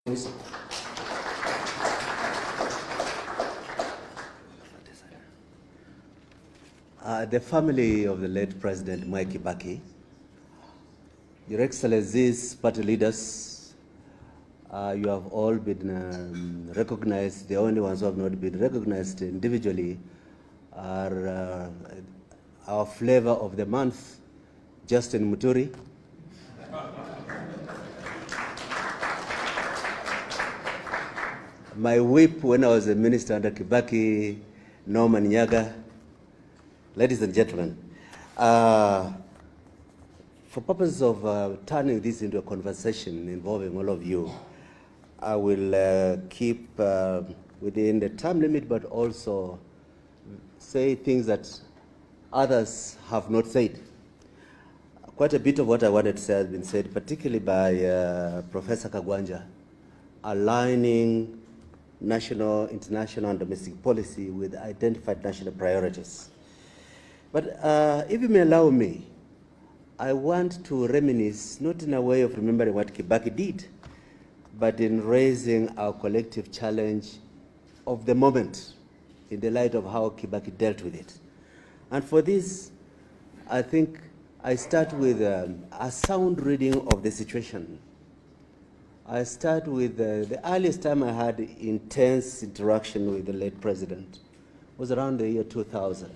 The family of the late President Mwai Kibaki, Your Excellencies, party leaders, you have all been recognized. The only ones who have not been recognized individually are our flavor of the month, Justin Muturi, my whip when I was a minister under Kibaki, Norman Nyaga. Ladies and gentlemen, for purposes of turning this into a conversation involving all of you, I will keep within the time limit, but also say things that others have not said. Quite a bit of what I wanted to say has been said, particularly by Professor Kagwanja, aligning national, international, and domestic policy with identified national priorities. But if you may allow me, I want to reminisce, not in a way of remembering what Kibaki did, but in raising our collective challenge of the moment in the light of how Kibaki dealt with it. And for this, I think I start with a sound reading of the situation. I start with the earliest time I had intense interaction with the late president was around the year 2000.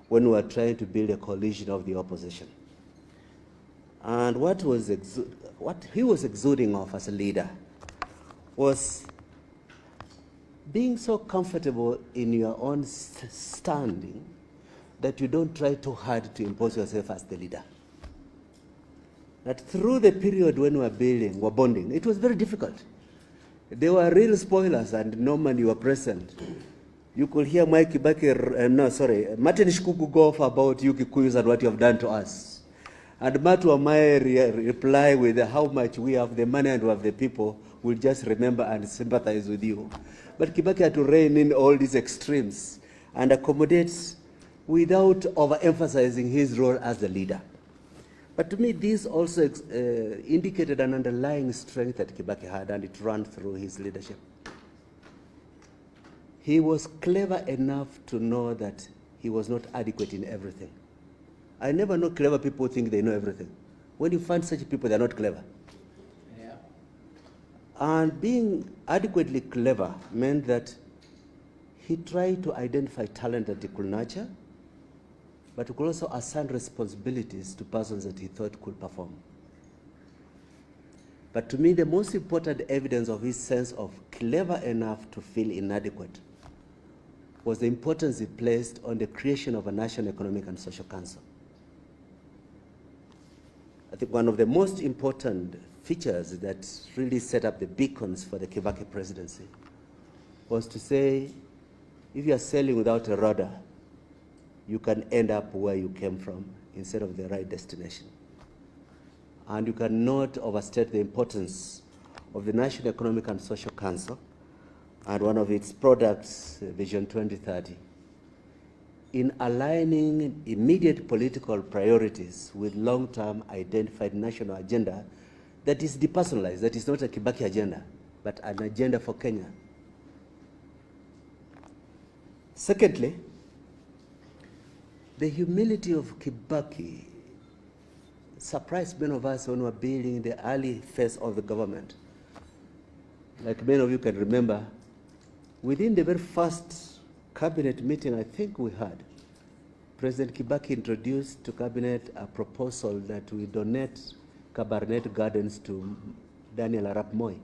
When we were trying to build a coalition of the opposition. And what he was exuding of as a leader was being so comfortable in your own standing that you don't try too hard to impose yourself as the leader. That through the period when we were bonding, it was very difficult. There were real spoilers, and Norman, you were present. You could hear Mwai Kibaki, Martin Shikuku go off about you Kikuyus and what you have done to us. And Matu Amai reply with how much we have the money and we have the people, will just remember and sympathize with you. But Kibaki had to rein in all these extremes and accommodate without overemphasizing his role as the leader. But to me, this also indicated an underlying strength that Kibaki had, and it ran through his leadership. He was clever enough to know that he was not adequate in everything. I never know clever people who think they know everything. When you find such people, they're not clever. Yeah. And being adequately clever meant that he tried to identify talent that he could nurture, but he could also assign responsibilities to persons that he thought could perform. But to me, the most important evidence of his sense of clever enough to feel inadequate was the importance he placed on the creation of a National Economic and Social Council. I think one of the most important features that really set up the beacons for the Kibaki presidency was to say, if you are sailing without a rudder, you can end up where you came from instead of the right destination. And you cannot overstate the importance of the National Economic and Social Council and one of its products, Vision 2030, in aligning immediate political priorities with long-term identified national agenda that is depersonalized, that is not a Kibaki agenda, but an agenda for Kenya. Secondly, the humility of Kibaki surprised many of us when we were building the early phase of the government. Like many of you can remember, within the very first cabinet meeting I think we had, President Kibaki introduced to cabinet a proposal that we donate Cabernet Gardens to Daniel Arap Moi.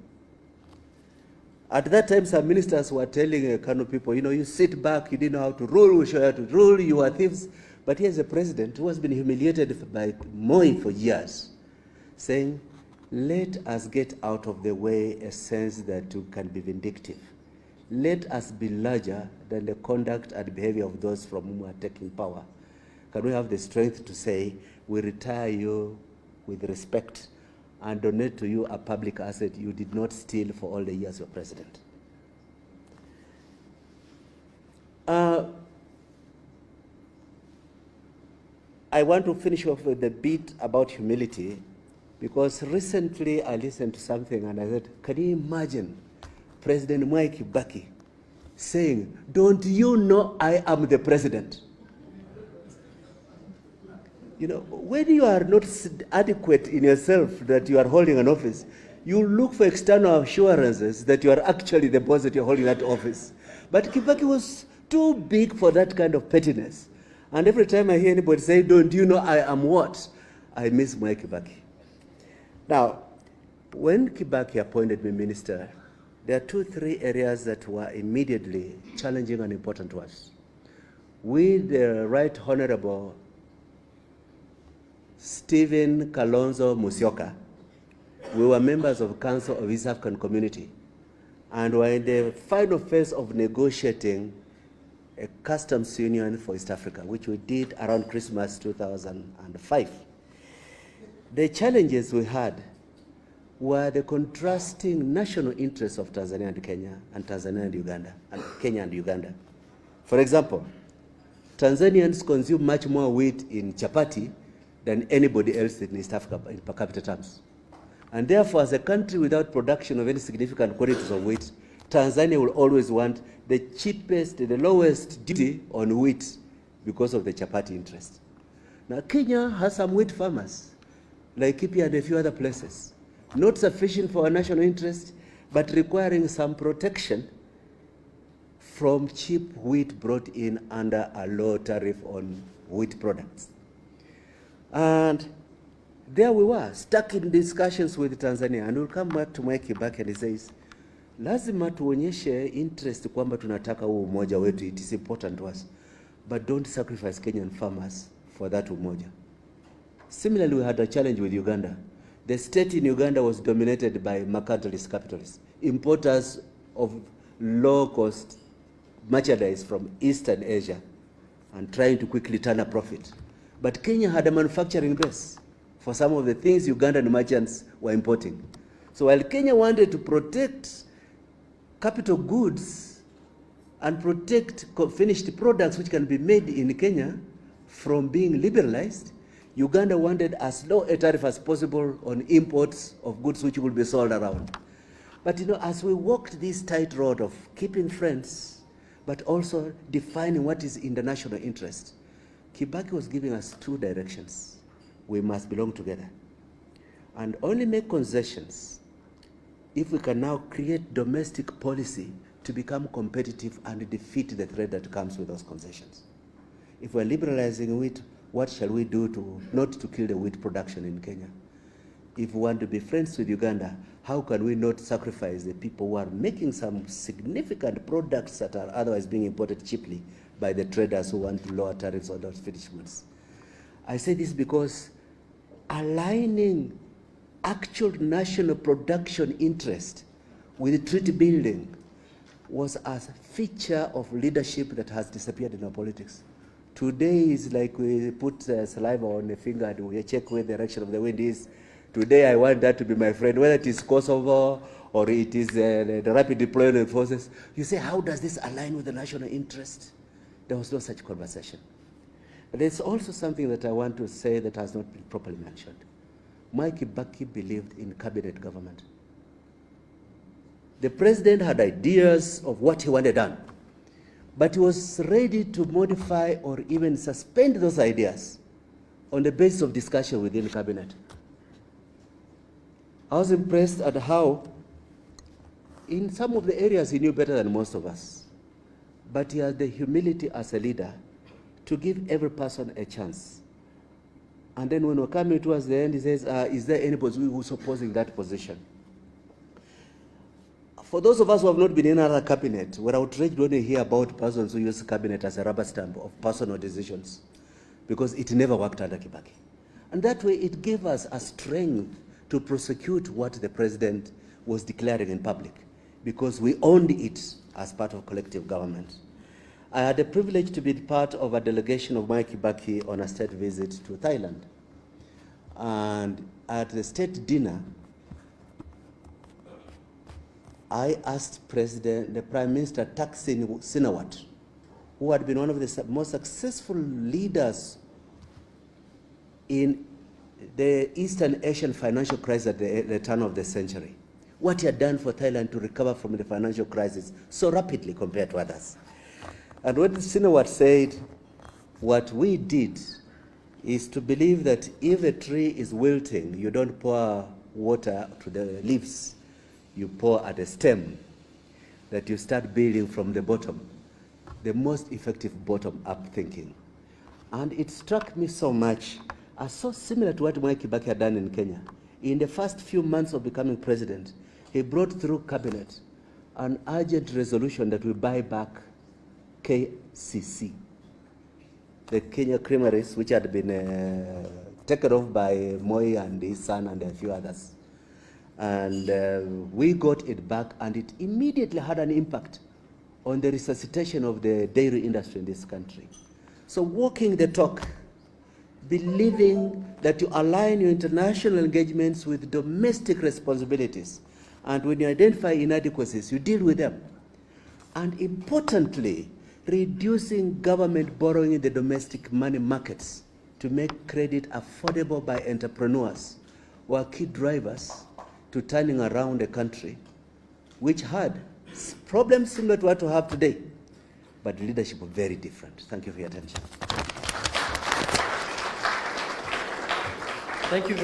At that time, some ministers were telling Kano people, you sit back, you didn't know how to rule, we show you how to rule, you are thieves. But here's a president who has been humiliated by Moi for years, saying, let us get out of the way a sense that you can be vindictive. Let us be larger than the conduct and behavior of those from whom we are taking power. Can we have the strength to say, we retire you with respect and donate to you a public asset you did not steal for all the years you were president? I want to finish off with the bit about humility Because recently I listened to something and I said, can you imagine President Mwai Kibaki saying, don't you know I am the president? You know, when you are not adequate in yourself that you are holding an office, you look for external assurances that you are actually the boss, that you're holding that office. But Kibaki was too big for that kind of pettiness. And every time I hear anybody say, don't you know I am what? I miss Mwai Kibaki. Now, when Kibaki appointed me minister, there are 2-3 areas that were immediately challenging and important to us. We, the Right Honorable Stephen Kalonzo Musyoka, we were members of Council of East African Community and were in the final phase of negotiating a customs union for East Africa, which we did around Christmas 2005. The challenges we had were the contrasting national interests of Tanzania and Kenya, and Tanzania and Uganda, and Kenya and Uganda. For example, Tanzanians consume much more wheat in chapati than anybody else in East Africa in per capita terms. And therefore, as a country without production of any significant quantities of wheat, Tanzania will always want the cheapest, the lowest duty on wheat because of the chapati interest. Now, Kenya has some wheat farmers, like Laikipia and a few other places, not sufficient for our national interest, but requiring some protection from cheap wheat brought in under a low tariff on wheat products. And there we were, stuck in discussions with Tanzania. And we'll come back to Mwai Kibaki and he says, lazima tuonyeshe interest kwamba tunataka huu umoja wetu, it is important to us, but don't sacrifice Kenyan farmers for that umoja. Similarly, we had a challenge with Uganda. The state in Uganda was dominated by mercantilist capitalists, importers of low-cost merchandise from Eastern Asia, and trying to quickly turn a profit. But Kenya had a manufacturing base for some of the things Ugandan merchants were importing. So while Kenya wanted to protect capital goods and protect finished products which can be made in Kenya from being liberalized, Uganda wanted as low a tariff as possible on imports of goods which will be sold around. But you know, as we walked this tight road of keeping friends, but also defining what is in the national interest, Kibaki was giving us 2 directions. We must belong together and only make concessions if we can now create domestic policy to become competitive and defeat the threat that comes with those concessions. If we're liberalizing wheat, what shall we do not to kill the wheat production in Kenya? If we want to be friends with Uganda, how can we not sacrifice the people who are making some significant products that are otherwise being imported cheaply by the traders who want lower tariffs on those finished goods? I say this because aligning actual national production interest with treaty building was a feature of leadership that has disappeared in our politics. Today is like we put saliva on the finger and we check where the direction of the wind is. Today I want that to be my friend, whether it is Kosovo or it is the rapid deployment forces. You say, how does this align with the national interest? There was no such conversation. But there's also something that I want to say that has not been properly mentioned. Mwai Kibaki believed in cabinet government. The president had ideas of what he wanted done, but he was ready to modify or even suspend those ideas on the basis of discussion within the cabinet. I was impressed at how in some of the areas he knew better than most of us, but he had the humility as a leader to give every person a chance. And then when we're coming towards the end, he says, is there anybody who's opposing that position? For those of us who have not been in another cabinet, we're outraged when we hear about persons who use cabinet as a rubber stamp of personal decisions, because it never worked under Kibaki. And that way it gave us a strength to prosecute what the president was declaring in public, because we owned it as part of collective government. I had the privilege to be part of a delegation of Mwai Kibaki on a state visit to Thailand. And at the state dinner, I asked the Prime Minister Thaksin Shinawatra, who had been one of the most successful leaders in the Eastern Asian financial crisis at the turn of the century, what he had done for Thailand to recover from the financial crisis so rapidly compared to others. And what Sinawat said, what we did is to believe that if a tree is wilting, you don't pour water to the leaves, you pour at the stem, that you start building from the bottom, the most effective bottom-up thinking. And it struck me so much, as so similar to what Mwai Kibaki had done in Kenya. In the first few months of becoming president, he brought through cabinet an urgent resolution that will buy back KCC, the Kenya Creameries, which had been taken off by Moi and his son and a few others. And we got it back, and it immediately had an impact on the resuscitation of the dairy industry in this country. So walking the talk, believing that you align your international engagements with domestic responsibilities, and when you identify inadequacies, you deal with them. And importantly, reducing government borrowing in the domestic money markets to make credit affordable by entrepreneurs were key drivers to turning around a country which had problems similar to what we have today, but leadership was very different. Thank you for your attention. Thank you.